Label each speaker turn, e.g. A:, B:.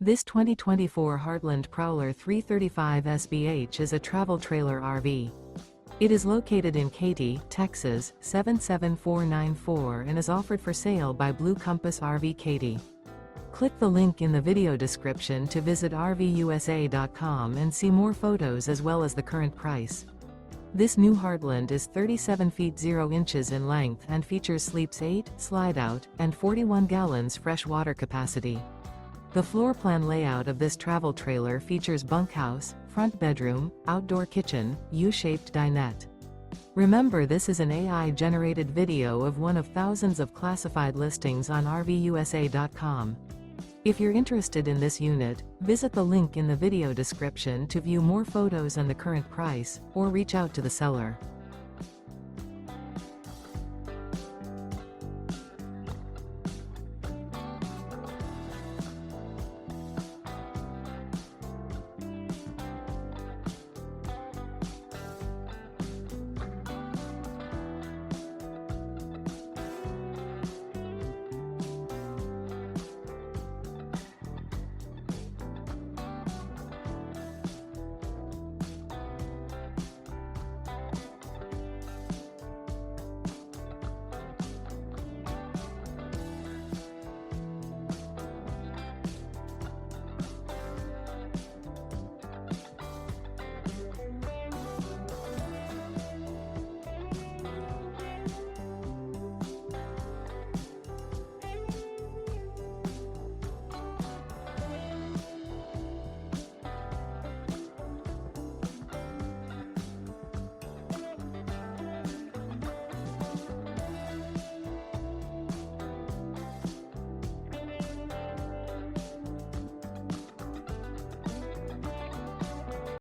A: This 2024 Heartland Prowler 335 SBH is a travel trailer RV. It is located in Katy, Texas, 77494 and is offered for sale by Blue Compass RV Katy. Click the link in the video description to visit RVUSA.com and see more photos as well as the current price. This new Heartland is 37 feet 0 inches in length and features sleeps 8, slide-out, and 41 gallons fresh water capacity. The floor plan layout of this travel trailer features bunkhouse, front bedroom, outdoor kitchen, U-shaped dinette. Remember, this is an AI-generated video of one of thousands of classified listings on RVUSA.com. If you're interested in this unit, visit the link in the video description to view more photos and the current price, or reach out to the seller.